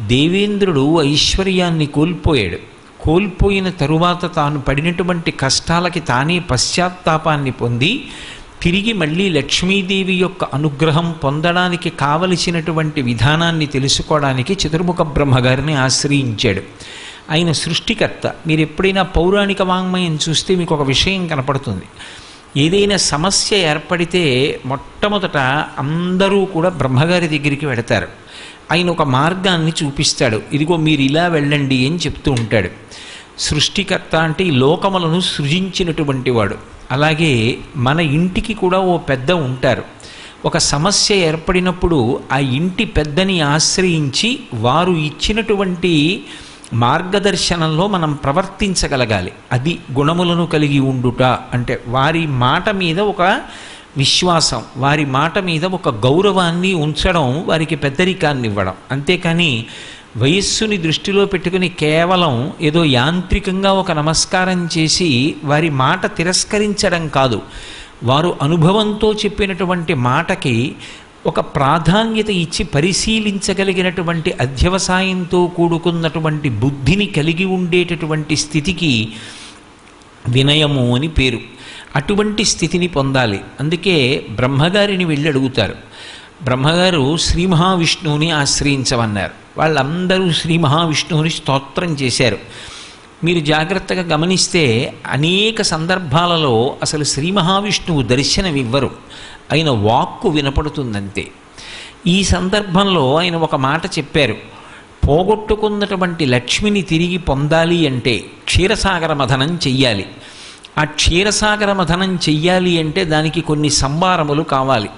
దేవేంద్రుడు ఐశ్వర్యాన్ని కోల్పోయాడు. కోల్పోయిన తరువాత తాను పడినటువంటి కష్టాలకి తానే పశ్చాత్తాపాన్ని పొంది తిరిగి మళ్ళీ లక్ష్మీదేవి యొక్క అనుగ్రహం పొందడానికి కావలసినటువంటి విధానాన్ని తెలుసుకోవడానికి చతుర్ముఖ బ్రహ్మగారిని ఆశ్రయించాడు. ఆయన సృష్టికర్త. మీరు ఎప్పుడైనా పౌరాణిక వాంగ్మయం చూస్తే మీకు ఒక విషయం కనపడుతుంది. ఏదైనా సమస్య ఏర్పడితే మొట్టమొదట అందరూ కూడా బ్రహ్మగారి దగ్గరికి వెడతారు. ఆయన ఒక మార్గాన్ని చూపిస్తాడు. ఇదిగో మీరు ఇలా వెళ్ళండి అని చెప్తూ ఉంటాడు. సృష్టికర్త అంటే ఈ లోకములను సృజించినటువంటి వాడు. అలాగే మన ఇంటికి కూడా ఓ పెద్ద ఉంటారు. ఒక సమస్య ఏర్పడినప్పుడు ఆ ఇంటి పెద్దని ఆశ్రయించి వారు ఇచ్చినటువంటి మార్గదర్శనంలో మనం ప్రవర్తించగలగాలి. అది గుణములను కలిగి ఉండుట అంటే వారి మాట మీద ఒక విశ్వాసం, వారి మాట మీద ఒక గౌరవాన్ని ఉంచడం, వారికి పెద్దరికాన్ని ఇవ్వడం. అంతేకాని వయస్సుని దృష్టిలో పెట్టుకుని కేవలం ఏదో యాంత్రికంగా ఒక నమస్కారం చేసి వారి మాట తిరస్కరించడం కాదు. వారు అనుభవంతో చెప్పినటువంటి మాటకి ఒక ప్రాధాన్యత ఇచ్చి పరిశీలించగలిగినటువంటి అధ్యవసాయంతో కూడుకున్నటువంటి బుద్ధిని కలిగి ఉండేటటువంటి స్థితికి వినయము అని పేరు. అటువంటి స్థితిని పొందాలి. అందుకే బ్రహ్మగారిని వెళ్ళి అడుగుతారు. బ్రహ్మగారు శ్రీ మహావిష్ణువుని ఆశ్రయించమన్నారు. వాళ్ళందరూ శ్రీ మహావిష్ణువుని స్తోత్రం చేశారు. మీరు జాగ్రత్తగా గమనిస్తే అనేక సందర్భాలలో అసలు శ్రీ మహావిష్ణువు దర్శనమివ్వరు, ఆయన వాక్కు వినపడుతుందంతే. ఈ సందర్భంలో ఆయన ఒక మాట చెప్పారు. పోగొట్టుకున్నటువంటి లక్ష్మిని తిరిగి పొందాలి అంటే క్షీరసాగర మథనం చెయ్యాలి. ఆ క్షీరసాగర మథనం చెయ్యాలి అంటే దానికి కొన్ని సంభారములు కావాలి.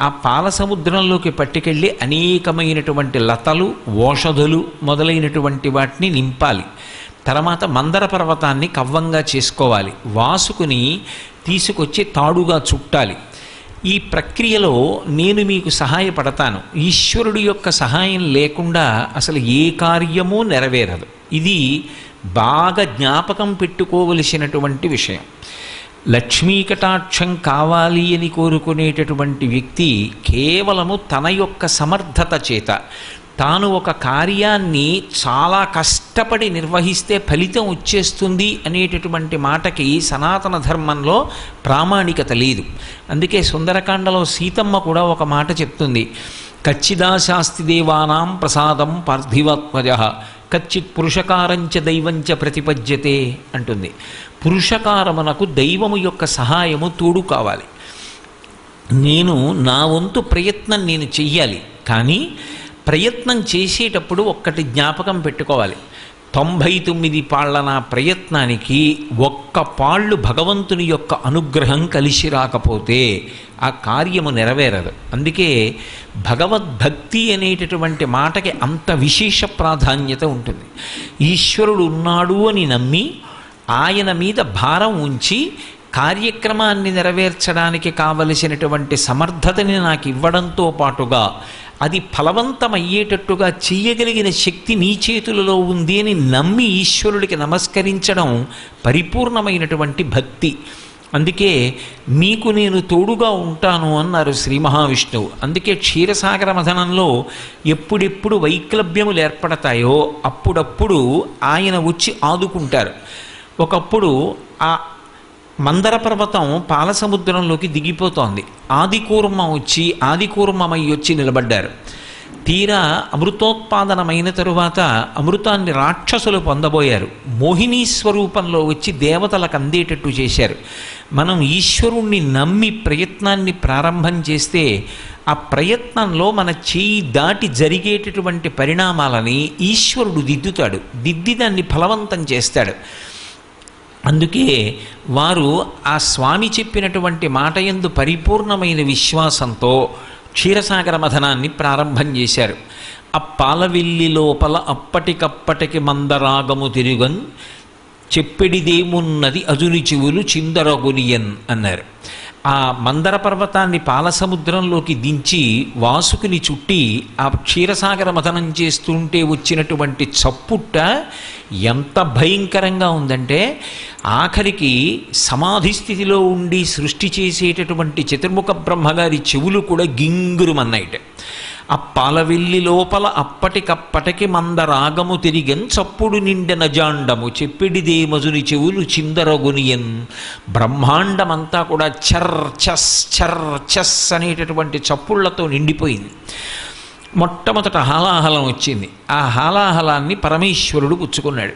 ఆ పాల సముద్రంలోకి పట్టుకెళ్ళి అనేకమైనటువంటి లతలు, ఓషధులు మొదలైనటువంటి వాటిని నింపాలి. తర్వాత మందర పర్వతాన్ని కవ్వంగా చేసుకోవాలి. వాసుకుని తీసుకొచ్చి తాడుగా చుట్టాలి. ఈ ప్రక్రియలో నేను మీకు సహాయపడతాను. ఈశ్వరుడి యొక్క సహాయం లేకుండా అసలు ఏ కార్యమూ నెరవేరదు. ఇది బాగా జ్ఞాపకం పెట్టుకోవలసినటువంటి విషయం. లక్ష్మీ కటాక్షం కావాలి అని కోరుకునేటటువంటి వ్యక్తి కేవలము తన యొక్క సమర్థత చేత తాను ఒక కార్యాన్ని చాలా కష్టపడి నిర్వహిస్తే ఫలితం వచ్చేస్తుంది అనేటటువంటి మాటకి సనాతన ధర్మంలో ప్రామాణికత లేదు. అందుకే సుందరకాండలో సీతమ్మ కూడా ఒక మాట చెప్తుంది. కచ్చిదాశాస్తి దేవానాం ప్రసాదం పార్థివాత్మజ కచ్చిత్ పురుషకారంచ దైవంచ ప్రతిపద్యతే అంటుంది. పురుషకారమునకు దైవము యొక్క సహాయము తోడు కావాలి. నేను నా వంతు ప్రయత్నం నేను చెయ్యాలి. కానీ ప్రయత్నం చేసేటప్పుడు ఒక్కటి జ్ఞాపకం పెట్టుకోవాలి. 99 పాళ్ల నా ప్రయత్నానికి ఒక్క పాళ్ళు భగవంతుని యొక్క అనుగ్రహం కలిసి రాకపోతే ఆ కార్యము నెరవేరదు. అందుకే భగవద్భక్తి అనేటటువంటి మాటకి అంత విశేష ప్రాధాన్యత ఉంటుంది. ఈశ్వరుడు ఉన్నాడు అని నమ్మి ఆయన మీద భారం ఉంచి కార్యక్రమాన్ని నెరవేర్చడానికి కావలసినటువంటి సమర్థతని నాకు ఇవ్వడంతో పాటుగా అది ఫలవంతమయ్యేటట్టుగా చెయ్యగలిగిన శక్తి నీ చేతులలో ఉంది అని నమ్మి ఈశ్వరుడికి నమస్కరించడం పరిపూర్ణమైనటువంటి భక్తి. అందుకే మీకు నేను తోడుగా ఉంటాను అన్నారు శ్రీ మహావిష్ణువు. అందుకే క్షీరసాగర మథనంలో ఎప్పుడెప్పుడు వైక్లభ్యములు ఏర్పడతాయో అప్పుడప్పుడు ఆయన వచ్చి ఆదుకుంటారు. ఒకప్పుడు ఆ మందర పర్వతం పాలసముద్రంలోకి దిగిపోతోంది. ఆదికూర్మమై వచ్చి నిలబడ్డారు. తీరా అమృతోత్పాదనమైన తరువాత అమృతాన్ని రాక్షసులు పొందబోయారు. మోహినీ స్వరూపంలో వచ్చి దేవతలకు అందేటట్టు చేశారు. మనం ఈశ్వరుణ్ణి నమ్మి ప్రయత్నాన్ని ప్రారంభం చేస్తే ఆ ప్రయత్నంలో మన చేయి దాటి జరిగేటటువంటి పరిణామాలని ఈశ్వరుడు దిద్దుతాడు. దిద్ది దాన్ని ఫలవంతం చేస్తాడు. అందుకే వారు ఆ స్వామి చెప్పినటువంటి మాట యందు పరిపూర్ణమైన విశ్వాసంతో క్షీరసాగర మథనాన్ని ప్రారంభం చేశారు. ఆ పాలవిల్లి లోపల అప్పటికప్పటికి మందరాగము తిరుగన్ చెప్పెడిదేమున్నది అజుని చెవులు చిందరగునియన్ అన్నారు. ఆ మందర పర్వతాన్ని పాలసముద్రంలోకి దించి వాసుకుని చుట్టి ఆ క్షీరసాగర మథనం చేస్తుంటే వచ్చినటువంటి చప్పుట్ట ఎంత భయంకరంగా ఉందంటే ఆఖరికి సమాధి స్థితిలో ఉండి సృష్టి చేసేటటువంటి చతుర్ముఖ బ్రహ్మగారి చెవులు కూడా గింగురుమన్నాయిట. ఆ పాలవెల్లి లోపల అప్పటికప్పటికి మందరాగము తిరిగెన్ చప్పుడు నిండెన జాండము చెప్పిడిదే మజుని చెవులు చిందరగునియన్. బ్రహ్మాండమంతా కూడా చర్ చస్ అనేటటువంటి చప్పుళ్లతో నిండిపోయింది. మొట్టమొదట హాలాహలం వచ్చింది. ఆ హాలాహలాన్ని పరమేశ్వరుడు పుచ్చుకున్నాడు.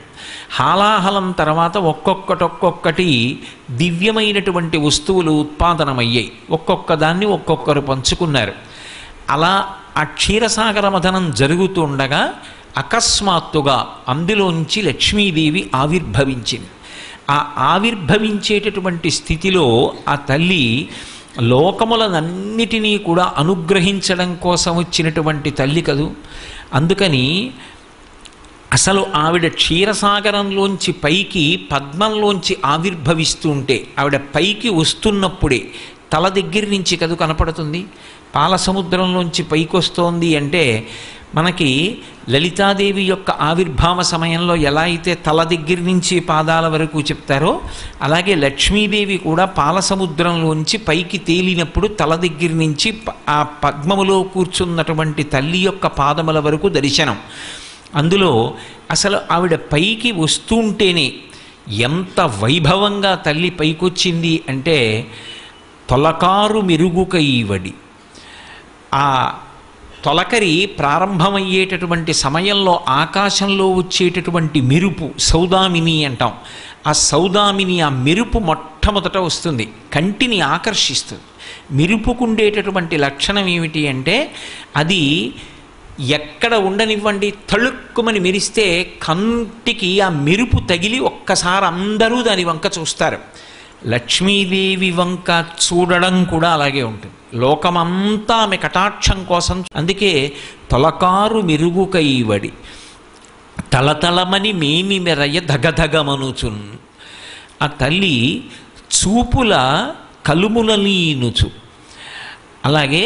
హాలాహలం తర్వాత ఒక్కొక్కటి దివ్యమైనటువంటి వస్తువులు ఉత్పాదనమయ్యాయి. ఒక్కొక్క దాన్ని ఒక్కొక్కరు పంచుకున్నారు. అలా ఆ క్షీరసాగర మథనం జరుగుతుండగా అకస్మాత్తుగా అందులోంచి లక్ష్మీదేవి ఆవిర్భవించింది. ఆ ఆవిర్భవించేటటువంటి స్థితిలో ఆ తల్లి లోకములనన్నిటినీ కూడా అనుగ్రహించడం కోసం వచ్చినటువంటి తల్లి కదూ. అందుకని అసలు ఆవిడ క్షీరసాగరంలోంచి పైకి పద్మంలోంచి ఆవిర్భవిస్తూ ఉంటే ఆవిడ పైకి వస్తున్నప్పుడే తల దగ్గర నుంచి కదూ కనపడుతుంది. పాలసముద్రంలోంచి పైకొస్తోంది అంటే మనకి లలితాదేవి యొక్క ఆవిర్భావ సమయంలో ఎలా అయితే తల దగ్గర నుంచి పాదాల వరకు చెప్తారో అలాగే లక్ష్మీదేవి కూడా పాలసముద్రంలోంచి పైకి తేలినప్పుడు తల దగ్గర నుంచి ఆ పద్మములో కూర్చున్నటువంటి తల్లి యొక్క పాదముల వరకు దర్శనం. అందులో అసలు ఆవిడ పైకి వస్తుంటేనే ఎంత వైభవంగా తల్లి పైకొచ్చింది అంటే తొలకారు మెరుగుకైవడి. ఆ తొలకరి ప్రారంభమయ్యేటటువంటి సమయంలో ఆకాశంలో వచ్చేటటువంటి మెరుపు సౌదామిని అంటాం. ఆ సౌదామిని ఆ మెరుపు మొట్టమొదట వస్తుంది, కంటిని ఆకర్షిస్తుంది. మెరుపుకుండేటటువంటి లక్షణం ఏమిటి అంటే అది ఎక్కడ ఉండనివ్వండి తళుక్కుమని మెరిస్తే కంటికి ఆ మెరుపు తగిలి ఒక్కసారి అందరూ దాని వంక చూస్తారు. లక్ష్మీదేవి వంక చూడడం కూడా అలాగే ఉంటుంది. లోకమంతా ఆమె కటాక్షం కోసం. అందుకే తొలకారు మెరుగుకైవడి తలతలమని మేమి మెరయ ధగధగమనుచున్. ఆ తల్లి చూపుల కలుములలీనుచు. అలాగే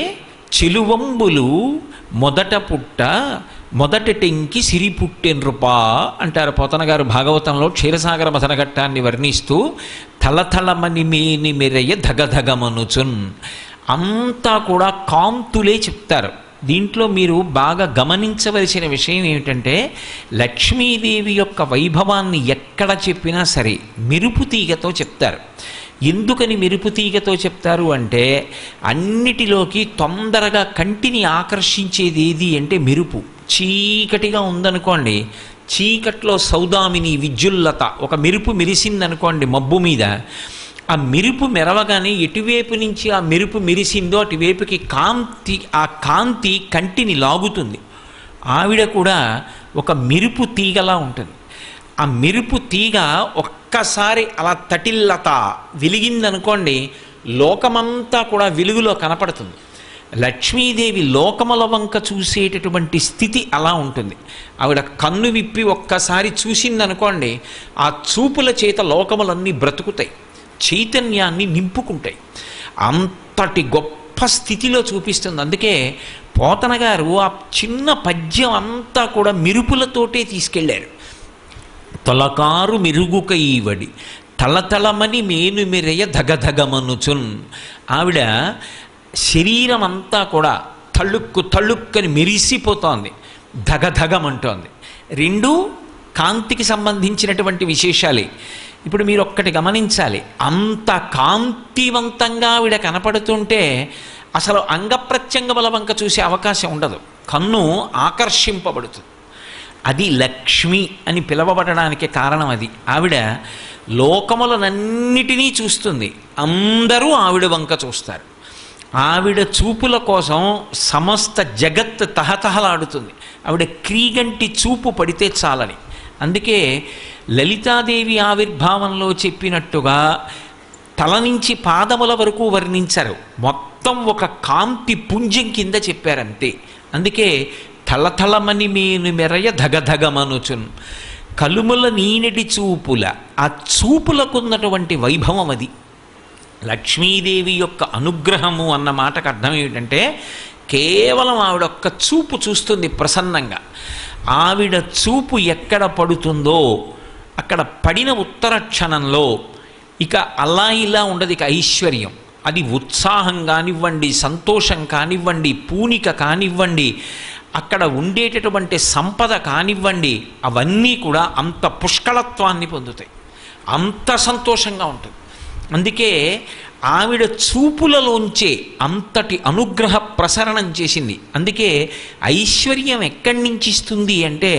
చెలువంబులు మొదట పుట్ట మొదటి టెంకి సిరి పుట్టెన్రుపా అంటారు పోతన గారు భాగవతంలో క్షీరసాగర మథనఘట్టాన్ని వర్ణిస్తూ. తలతలమని మేని మెరయ ధగధగమనుచున్ అంతా కూడా కాంతులే చెప్తారు. దీంట్లో మీరు బాగా గమనించవలసిన విషయం ఏమిటంటే లక్ష్మీదేవి యొక్క వైభవాన్ని ఎక్కడ చెప్పినా సరే మెరుపు తీగతో చెప్తారు. ఎందుకని మెరుపు తీగతో చెప్తారు అంటే అన్నిటిలోకి తొందరగా కంటిని ఆకర్షించేది ఏది అంటే మెరుపు. చీకటిగా ఉందనుకోండి, చీకట్లో సౌదామిని విద్యుల్లత ఒక మెరుపు మెరిసిందనుకోండి మబ్బు మీద, ఆ మెరుపు మెరవగానే ఎటువైపు నుంచి ఆ మెరుపు మెరిసిందో అటువైపుకి ఆ కాంతి కంటిని లాగుతుంది. ఆవిడ కూడా ఒక మెరుపు తీగలా ఉంటుంది. ఆ మెరుపు తీగ ఒక్కసారి అలా తటిల్లత వెలిగిందనుకోండి లోకమంతా కూడా వెలుగులో కనపడుతుంది. లక్ష్మీదేవి లోకముల వంక చూసేటటువంటి స్థితి అలా ఉంటుంది. ఆవిడ కన్ను విప్పి ఒక్కసారి చూసిందనుకోండి ఆ చూపుల చేత లోకములన్నీ బ్రతుకుతాయి, చైతన్యాన్ని నింపుకుంటాయి. అంతటి గొప్ప స్థితిలో చూపిస్తుంది. అందుకే పోతన గారు ఆ చిన్న పద్యం అంతా కూడా మెరుపులతోటే తీసుకెళ్ళారు. తొలకారు మెరుగుకైవడి తలతలమని మేను మెరయ ధగధగమనుచున్. ఆవిడ శరీరం అంతా కూడా తళుక్కని మెరిసిపోతోంది, ధగధగమంటోంది. రెండు కాంతికి సంబంధించినటువంటి విశేషాలే. ఇప్పుడు మీరు ఒక్కటి గమనించాలి, అంత కాంతివంతంగా ఆవిడ కనపడుతుంటే అసలు అంగప్రత్యంగముల వంక చూసే అవకాశం ఉండదు, కన్ను ఆకర్షింపబడుతుంది. అది లక్ష్మి అని పిలవబడడానికి కారణం అది. ఆవిడ లోకములనన్నిటినీ చూస్తుంది, అందరూ ఆవిడ వంక చూస్తారు. ఆవిడ చూపుల కోసం సమస్త జగత్ తహతహలాడుతుంది. ఆవిడ క్రీగంటి చూపు పడితే చాలని. అందుకే లలితాదేవి ఆవిర్భావంలో చెప్పినట్టుగా తల నుంచి పాదముల వరకు వర్ణించారు, మొత్తం ఒక కాంతి పుంజం కింద చెప్పారంతే. అందుకే తలతలమని మేను మెరయ ధగధగమనుచున్. కలుముల నీనటి చూపుల, ఆ చూపులకున్నటువంటి వైభవం అది. లక్ష్మీదేవి యొక్క అనుగ్రహము అన్న మాటకు అర్థం ఏమిటంటే కేవలం ఆవిడ ఒక్క చూపు చూస్తుంది ప్రసన్నంగా. ఆవిడ చూపు ఎక్కడ పడుతుందో అక్కడ పడిన ఉత్తర క్షణంలో ఇక అలా ఇలా ఉండదు, ఇక ఐశ్వర్యం. అది ఉత్సాహం కానివ్వండి, సంతోషం కానివ్వండి, పూనిక కానివ్వండి, అక్కడ ఉండేటటువంటి సంపద కానివ్వండి, అవన్నీ కూడా అంత పుష్కళత్వాన్ని పొందుతాయి, అంత సంతోషంగా ఉంటుంది. అందుకే ఆవిడ చూపులలోంచే అంతటి అనుగ్రహ ప్రసరణం చేసింది. అందుకే ఐశ్వర్యం ఎక్కడి నుంచి ఇస్తుంది అంటే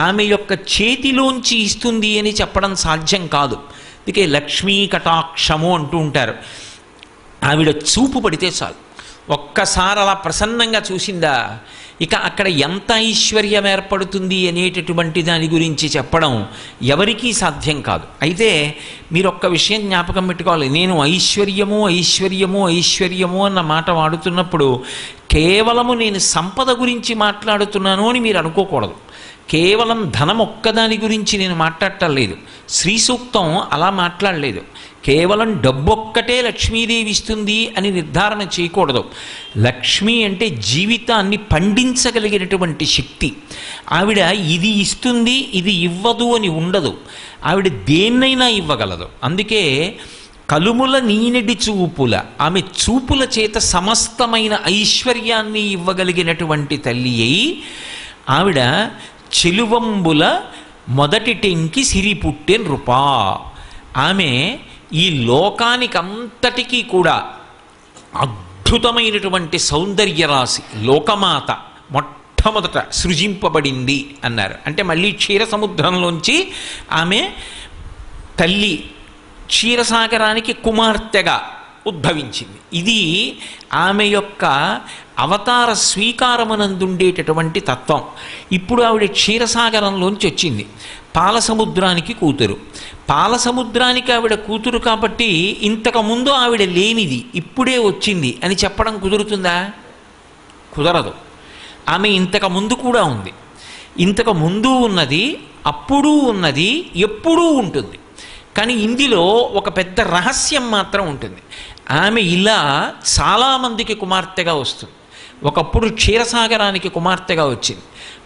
ఆమె యొక్క చేతిలోంచి ఇస్తుంది అని చెప్పడం సాధ్యం కాదు. అందుకే లక్ష్మీ కటాక్షము అంటూ ఉంటారు. ఆవిడ చూపు పడితే చాలు, ఒక్కసారి అలా ప్రసన్నంగా చూసిందా ఇక అక్కడ ఎంత ఐశ్వర్యం ఏర్పడుతుంది అనేటటువంటి దాని గురించి చెప్పడం ఎవరికీ సాధ్యం కాదు. అయితే మీరు ఒక్క విషయం జ్ఞాపకం పెట్టుకోవాలి, నేను ఐశ్వర్యము ఐశ్వర్యము ఐశ్వర్యము అన్న మాట వాడుతున్నప్పుడు కేవలము నేను సంపద గురించి మాట్లాడుతున్నాను అని మీరు అనుకోకూడదు. కేవలం ధనం ఒక్కదాని గురించి నేను మాట్లాడటం లేదు. శ్రీ సూక్తం అలా మాట్లాడలేదు. కేవలం డబ్బొక్కటే లక్ష్మీదేవి ఇస్తుంది అని నిర్ధారణ చేయకూడదు. లక్ష్మి అంటే జీవితాన్ని పండించగలిగినటువంటి శక్తి. ఆవిడ ఇది ఇస్తుంది ఇది ఇవ్వదు అని ఉండదు, ఆవిడ దేన్నైనా ఇవ్వగలదు. అందుకే కలుముల నీనెడి చూపుల, ఆమె చూపుల చేత సమస్తమైన ఐశ్వర్యాన్ని ఇవ్వగలిగినటువంటి తల్లి అయి ఆవిడ చెలువంబుల మొదటి టెంకి సిరి పుట్టె నృపా. ఆమె ఈ లోకానికంతటికీ కూడా అద్భుతమైనటువంటి సౌందర్యరాశి, లోకమాత మొట్టమొదట సృజింపబడింది అన్నారు. అంటే మళ్ళీ క్షీర సముద్రంలోంచి ఆమె తల్లి క్షీరసాగరానికి కుమార్తెగా ఉద్భవించింది. ఇది ఆమె యొక్క అవతార స్వీకారమునందుండేటటువంటి తత్వం. ఇప్పుడు ఆవిడ క్షీరసాగరంలోంచి వచ్చింది, పాలసముద్రానికి కూతురు. పాలసముద్రానికి ఆవిడ కూతురు కాబట్టి ఇంతకుముందు ఆవిడ లేనిది ఇప్పుడే వచ్చింది అని చెప్పడం కుదురుతుందా? కుదరదు. ఆమె ఇంతకుముందు కూడా ఉంది, ఇంతకు ముందు ఉన్నది, అప్పుడు ఉన్నది, ఎప్పుడూ ఉంటుంది. కానీ ఇందులో ఒక పెద్ద రహస్యం మాత్రం ఉంటుంది. ఆమె ఇలా చాలామందికి కుమార్తెగా వస్తుంది. ఒకప్పుడు క్షీరసాగరానికి కుమార్తెగా వచ్చింది,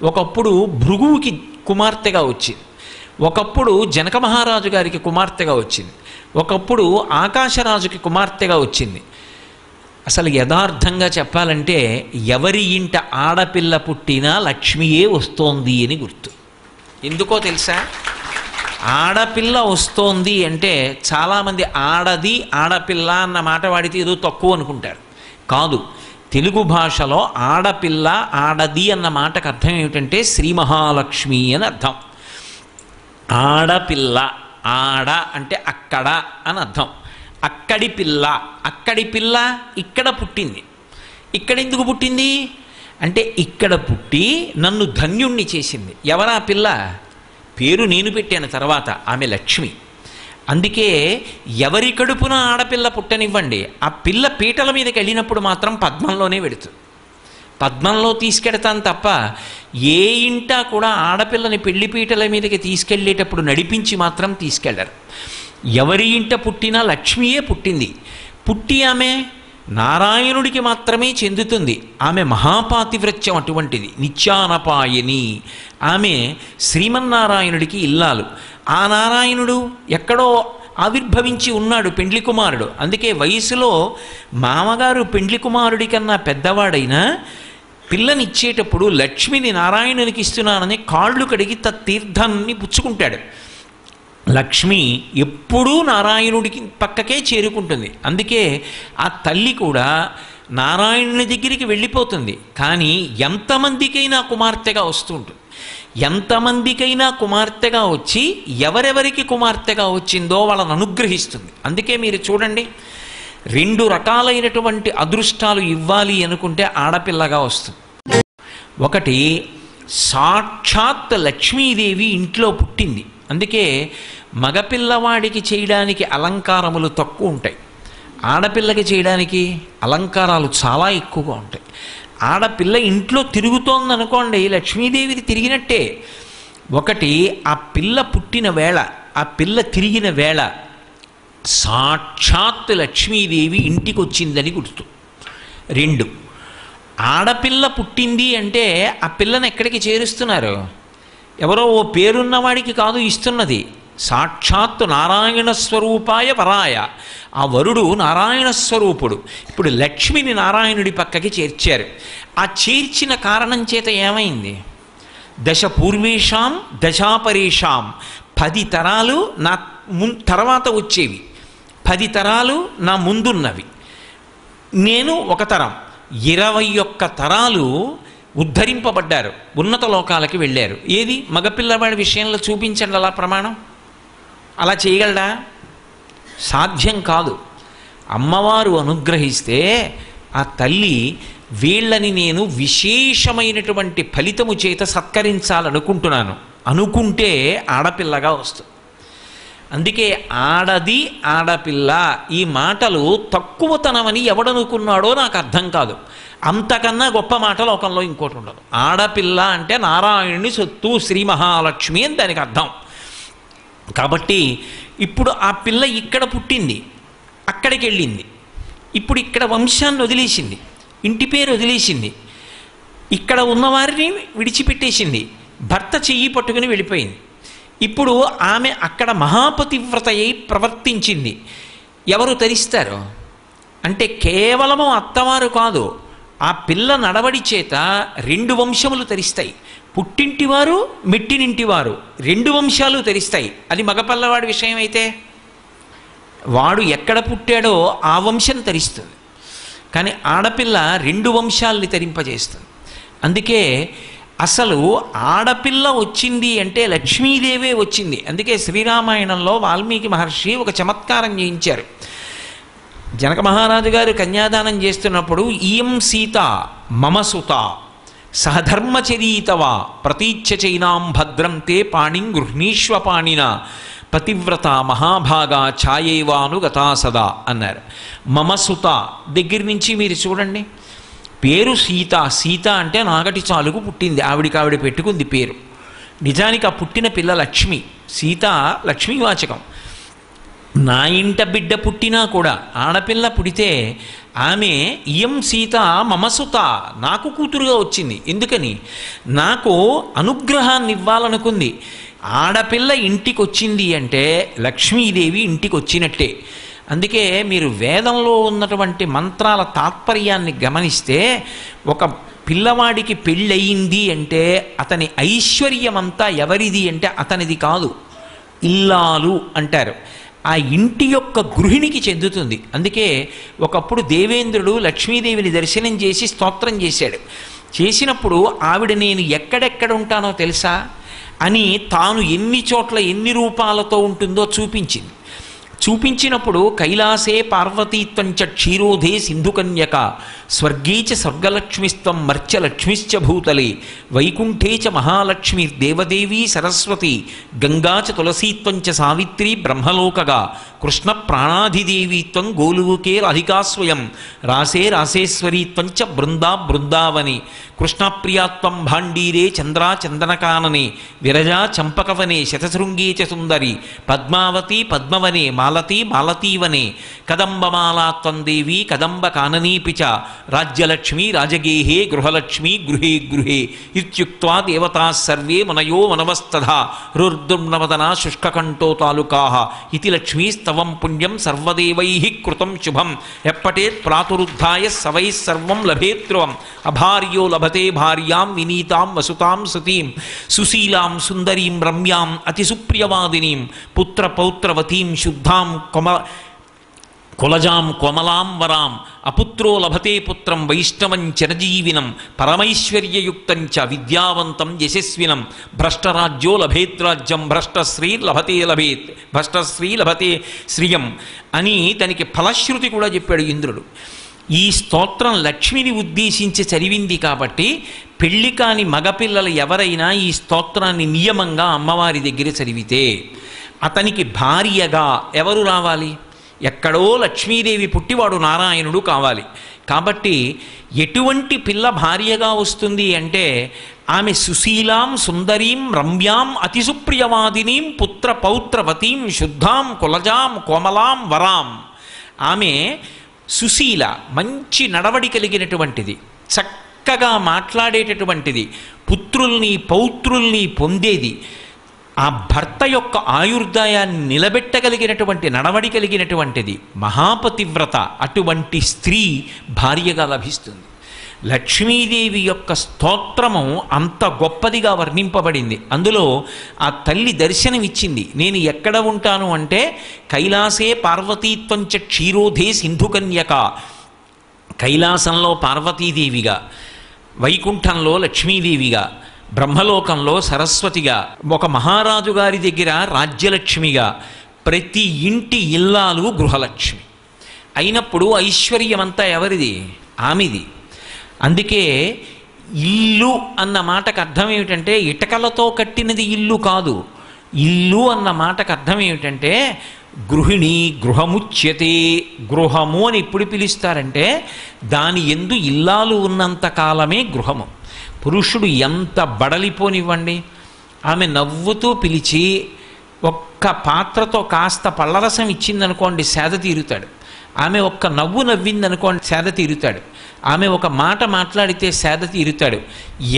ఒకప్పుడు భృగువుకి కుమార్తెగా వచ్చింది, ఒకప్పుడు జనక మహారాజు గారికి కుమార్తెగా వచ్చింది, ఒకప్పుడు ఆకాశరాజుకి కుమార్తెగా వచ్చింది. అసలు యథార్థంగా చెప్పాలంటే ఎవరి ఇంట ఆడపిల్ల పుట్టినా లక్ష్మియే వస్తోంది అని గుర్తు. ఎందుకో తెలుసా? ఆడపిల్ల వస్తోంది అంటే చాలామంది ఆడది ఆడపిల్ల అన్న మాట వాడితే ఏదో తక్కువ అనుకుంటారు. కాదు, తెలుగు భాషలో ఆడపిల్ల ఆడది అన్న మాటకు అర్థం ఏమిటంటే శ్రీ మహాలక్ష్మి అని అర్థం. ఆడపిల్ల, ఆడ అంటే అక్కడ అని అర్థం. అక్కడి పిల్ల, అక్కడి పిల్ల ఇక్కడ పుట్టింది. ఇక్కడ ఎందుకు పుట్టింది అంటే ఇక్కడ పుట్టి నన్ను ధన్యుణ్ణి చేసింది. ఎవరా పిల్ల? పేరు నేను పెట్టాను తర్వాత, ఆమె లక్ష్మి. అందుకే ఎవరి కడుపున ఆడపిల్ల పుట్టనివ్వండి, ఆ పిల్ల పీటల మీదకి వెళ్ళినప్పుడు మాత్రం పద్మంలోనే వెడుతుంది. పద్మంలో తీసుకెడతాను తప్ప ఏ ఇంటా కూడా ఆడపిల్లని పెళ్లి పీటల మీదకి తీసుకెళ్ళేటప్పుడు నడిపించి మాత్రం తీసుకెళ్లరు. ఎవరి ఇంట పుట్టినా లక్ష్మియే పుట్టింది. పుట్టి ఆమె నారాయణుడికి మాత్రమే చెందుతుంది. ఆమె మహాపాతివ్రత్యం అటువంటిది, నిత్యానపాయని. ఆమె శ్రీమన్నారాయణుడికి ఇల్లాలు. ఆ నారాయణుడు ఎక్కడో ఆవిర్భవించి ఉన్నాడు, పెండ్లి కుమారుడు. అందుకే వయసులో మామగారు పెండ్లి కుమారుడి కన్నా పెద్దవాడైనా పిల్లనిచ్చేటప్పుడు లక్ష్మిని నారాయణునికి ఇస్తున్నానని కాళ్ళు కడిగి తీర్థాన్ని పుచ్చుకుంటాడు. లక్ష్మి ఎప్పుడూ నారాయణుడికి పక్కకే చేరుకుంటుంది. అందుకే ఆ తల్లి కూడా నారాయణుని దగ్గరికి వెళ్ళిపోతుంది. కానీ ఎంతమందికైనా కుమార్తెగా వస్తూ ఉంటుంది. ఎంతమందికైనా కుమార్తెగా వచ్చి ఎవరెవరికి కుమార్తెగా వచ్చిందో వాళ్ళని అనుగ్రహిస్తుంది. అందుకే మీరు చూడండి, 2 రకాలైనటువంటి అదృష్టాలు ఇవ్వాలి అనుకుంటే ఆడపిల్లగా వస్తుంది. ఒకటి, సాక్షాత్ లక్ష్మీదేవి ఇంట్లో పుట్టింది. అందుకే మగపిల్లవాడికి చేయడానికి అలంకారములు తక్కువ ఉంటాయి, ఆడపిల్లకి చేయడానికి అలంకారాలు చాలా ఎక్కువగా ఉంటాయి. ఆడపిల్ల ఇంట్లో తిరుగుతోందనుకోండి, లక్ష్మీదేవిది తిరిగినట్టే. ఒకటి, ఆ పిల్ల పుట్టిన వేళ, ఆ పిల్ల తిరిగిన వేళ సాక్షాత్ లక్ష్మీదేవి ఇంటికి వచ్చిందని గుర్తు. 2, ఆడపిల్ల పుట్టింది అంటే ఆ పిల్లని ఎక్కడికి చేరుస్తున్నారు? ఎవరో ఓ పేరున్నవాడికి కాదు ఇస్తున్నది, సాక్షాత్తు నారాయణ స్వరూపాయ వరాయ. ఆ వరుడు నారాయణ స్వరూపుడు. ఇప్పుడు లక్ష్మిని నారాయణుడి పక్కకి చేర్చారు. ఆ చేర్చిన కారణం చేత ఏమైంది? దశ పూర్వేషాం దశాపరేషాం, 10 తరాలు నా తర్వాత వచ్చేవి, 10 తరాలు నా ముందున్నవి, నేను ఒక తరం, 21 తరాలు ఉద్ధరింపబడ్డారు, ఉన్నత లోకాలకి వెళ్ళారు. ఏది మగపిల్లవాడి విషయంలో చూపించండి అలా ప్రమాణం. అలా చేయగలడా? సాధ్యం కాదు. అమ్మవారు అనుగ్రహిస్తే ఆ తల్లి వీళ్ళని నేను విశేషమైనటువంటి ఫలితము చేత సత్కరించాలనుకుంటున్నాను అనుకుంటే ఆడపిల్లగా వస్తుంది. అందుకే ఆడది ఆడపిల్ల ఈ మాటలు తక్కువతనమని ఎవడనుకున్నాడో నాకు అర్థం కాదు. అంతకన్నా గొప్ప మాట లోకంలో ఇంకోటి ఉండదు. ఆడపిల్ల అంటే నారాయణుని సొత్తు, శ్రీ మహాలక్ష్మి అని దానికి అర్థం. కాబట్టి ఇప్పుడు ఆ పిల్ల ఇక్కడ పుట్టింది, అక్కడికి వెళ్ళింది, ఇప్పుడు ఇక్కడ వంశాన్ని వదిలేసింది, ఇంటి పేరు వదిలేసింది, ఇక్కడ ఉన్నవారిని విడిచిపెట్టేసింది, భర్త చెయ్యి పట్టుకుని వెళ్ళిపోయింది. ఇప్పుడు ఆమె అక్కడ మహాపతివ్రత అయి ప్రవర్తించింది. ఎవరు తరిస్తారు అంటే కేవలము అత్తవారు కాదు, ఆ పిల్ల నడవడి చేత 2 వంశములు తరిస్తాయి. పుట్టింటివారు మెట్టినింటివారు 2 వంశాలు తరిస్తాయి. అది మగపల్లవాడి విషయం అయితే వాడు ఎక్కడ పుట్టాడో ఆ వంశం తరిస్తుంది. కానీ ఆడపిల్ల 2 వంశాలని తరింపజేస్తుంది. అందుకే అసలు ఆడపిల్ల వచ్చింది అంటే లక్ష్మీదేవే వచ్చింది. అందుకే శ్రీరామాయణంలో వాల్మీకి మహర్షి ఒక చమత్కారం చేయించారు. జనక మహారాజు గారు కన్యాదానం చేస్తున్నప్పుడు ఇయం సీత మమ సుత సహధర్మచరీతవా ప్రతీచ్ఛ చైనాం భద్రం తే పాణిం గృహ్ణీష్వ పాణిన పతివ్రత మహాభాగా ఛాయేవానుగతా సదా అన్నారు. మమ సుత దగ్గర నుంచి మీరు చూడండి, పేరు సీత. సీత అంటే నాగటి చాలుకు పుట్టింది, ఆవిడ పెట్టుకుంది పేరు. నిజానికి ఆ పుట్టిన పిల్ల లక్ష్మి. సీత లక్ష్మీవాచకం. నా ఇంట బిడ్డ పుట్టినా కూడా ఆడపిల్ల పుడితే ఆమె ఇయం సీత మమసుత, నాకు కూతురుగా వచ్చింది. ఎందుకని? నాకు అనుగ్రహాన్ని ఇవ్వాలనుకుంది. ఆడపిల్ల ఇంటికి వచ్చింది అంటే లక్ష్మీదేవి ఇంటికి వచ్చినట్టే. అందుకే మీరు వేదంలో ఉన్నటువంటి మంత్రాల తాత్పర్యాన్ని గమనిస్తే ఒక పిల్లవాడికి పెళ్ళయింది అంటే అతని ఐశ్వర్యమంతా ఎవరిది అంటే అతనిది కాదు, ఇల్లాలు అంటారు. ఆ ఇంటి యొక్క గృహిణికి చెందుతుంది. అందుకే ఒకప్పుడు దేవేంద్రుడు లక్ష్మీదేవిని దర్శనం చేసి స్తోత్రం చేశాడు. చేసినప్పుడు ఆవిడ నేను ఎక్కడెక్కడ ఉంటానో తెలుసా అని తాను ఎన్ని చోట్ల ఎన్ని రూపాలతో ఉంటుందో చూపించింది. చూపించినప్పుడు కైలాసే పార్వతీత్వంచ క్షీరోధే సింధుకన్యక స్వర్గే చ స్వర్గలక్ష్మిస్త్వం మర్త్యలక్ష్మిశ్చ భూతలే వైకుంఠే చ మహాలక్ష్మిర్దేవదేవీ సరస్వతి గంగా చ తులసీత్వంచ సావిత్రి బ్రహ్మలోకగా కృష్ణ ప్రాణాధిదేవీత్వం గోలుకే రాధికా స్వయం రాసే రాసేశ్వరీత్వంచ బృందా బృందావని కృష్ణప్రియాత్వం భాండీరే చంద్రా చందనకాననే విరజా చంపకవనే శతశృంగే చ సుందరి పద్మావతి పద్మవనే మాలతీ మాలతీవనే కదంబమాలాత్వం దేవీ కదంబ కాననీపి చ రాజ్యలక్ష్మి రాజగేహే గృహలక్ష్మి గృహే గృహే ఇత్యుక్త్వా దేవతాః సర్వే మనయో మనవస్తథా రుర్దుర్నవదనా శుష్కకంఠో తాలుకాః ఇతి లక్ష్మీస్తవం పుణ్యం సర్వదేవైః కృతం శుభం ఎప్పటేత్ ప్రాతురుద్ధాయ సవైః సర్వం లభేత్రువం అభార్యో లభతే భార్యాం వినీతాం వసుతాం సతీం సుశీలాం సుందరీం రమ్యాం అతిసుప్రియవాదినీం పుత్రపౌత్రవతీం శుద్ధాం కులజాం కోమలాం వరాం అపుత్రో లభతే పుత్రం వైష్ణవం చిరజీవినం పరమైశ్వర్యయుక్తం చ విద్యావంతం యశస్వినం భ్రష్టరాజ్యో లభేద్రాజ్యం భ్రష్టశ్రీ లభతే శ్రియం అని దానికి ఫలశ్రుతి కూడా చెప్పాడు ఇంద్రుడు. ఈ స్తోత్రం లక్ష్మిని ఉద్దేశించి చదివింది కాబట్టి పెళ్లి కాని మగపిల్లలు ఎవరైనా ఈ స్తోత్రాన్ని నియమంగా అమ్మవారి దగ్గర చదివితే అతనికి భార్యగా ఎవరు రావాలి? ఎక్కడో లక్ష్మీదేవి పుట్టివాడు నారాయణుడు కావాలి. కాబట్టి ఎటువంటి పిల్ల భార్యగా వస్తుంది అంటే ఆమె సుశీలాం సుందరీం రమ్యాం అతిసుప్రియవాదినీం పుత్ర పౌత్రవతీం శుద్ధాం కులజాం కోమలాం వరాం. ఆమె సుశీల, మంచి నడవడి కలిగినటువంటిది, చక్కగా మాట్లాడేటటువంటిది, పుత్రుల్ని పౌత్రుల్ని పొందేది, ఆ భర్త యొక్క ఆయుర్దాయాన్ని నిలబెట్టగలిగినటువంటి నడవడి కలిగినటువంటిది, మహాపతివ్రత. అటువంటి స్త్రీ భార్యగా లభిస్తుంది. లక్ష్మీదేవి యొక్క స్తోత్రము అంత గొప్పదిగా వర్ణింపబడింది. అందులో ఆ తల్లి దర్శనమిచ్చింది. నేను ఎక్కడ ఉంటాను అంటే కైలాసే పార్వతీత్వంచ క్షీరోధే సింధుకన్యక. కైలాసంలో పార్వతీదేవిగా, వైకుంఠంలో లక్ష్మీదేవిగా, బ్రహ్మలోకంలో సరస్వతిగా, ఒక మహారాజు గారి దగ్గర రాజ్యలక్ష్మిగా, ప్రతి ఇంటి ఇల్లాలు గృహలక్ష్మి అయినప్పుడు ఐశ్వర్యమంతా ఎవరిది? ఆమెది. అందుకే ఇల్లు అన్న మాటకు అర్థం ఏమిటంటే ఇటకలతో కట్టినది ఇల్లు కాదు. ఇల్లు అన్న మాటకు అర్థం ఏమిటంటే గృహిణి, గృహముచ్యతే. గృహము అని ఎప్పుడు పిలుస్తారంటే దాని యందు ఇల్లాలు ఉన్నంత కాలమే గృహము. పురుషుడు ఎంత బడలిపోనివ్వండి, ఆమె నవ్వుతూ పిలిచి ఒక్క పాత్రతో కాస్త పళ్ళరసం ఇచ్చిందనుకోండి సేద తీరుతాడు. ఆమె ఒక్క నవ్వు నవ్విందనుకోండి సేద తీరుతాడు. ఆమె ఒక మాట మాట్లాడితే సేద తీరుతాడు.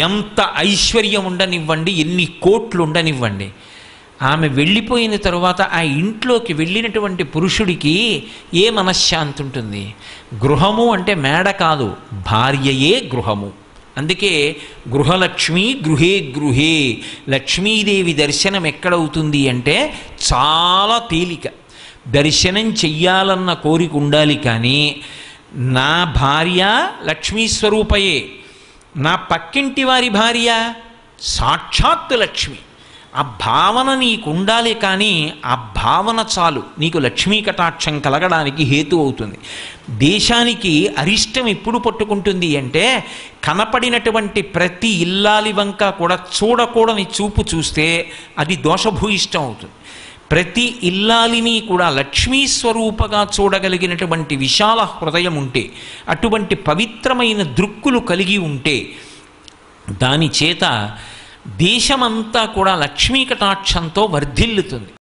ఎంత ఐశ్వర్యం ఉండనివ్వండి, ఎన్ని కోట్లు ఉండనివ్వండి, ఆమె వెళ్ళిపోయిన తరువాత ఆ ఇంట్లోకి వెళ్ళినటువంటి పురుషుడికి ఏ మనశ్శాంతి ఉంటుంది? గృహము అంటే మేడ కాదు, భార్యయే గృహము. అందుకే గృహలక్ష్మి గృహే గృహే. లక్ష్మీదేవి దర్శనం ఎక్కడవుతుంది అంటే చాలా తేలిక. దర్శనం చెయ్యాలన్న కోరిక ఉండాలి, కానీ నా భార్య లక్ష్మీస్వరూపయే, నా పక్కింటి వారి భార్య సాక్షాత్ లక్ష్మి, ఆ భావన నీకు ఉండాలి. కానీ ఆ భావన చాలు నీకు లక్ష్మీ కటాక్షం కలగడానికి హేతు అవుతుంది. దేశానికి అరిష్టం ఎప్పుడు పట్టుకుంటుంది అంటే కనపడినటువంటి ప్రతి ఇల్లాలి వంక కూడా చూడకూడని చూపు చూస్తే అది దోషభూయిష్టం అవుతుంది. ప్రతి ఇల్లాలిని కూడా లక్ష్మీ స్వరూపగా చూడగలిగినటువంటి విశాల హృదయం ఉంటే, అటువంటి పవిత్రమైన దృక్కులు కలిగి ఉంటే, దాని చేత దేశమంతా కూడా లక్ష్మీ కటాక్షంతో వర్ధిల్లుతుంది.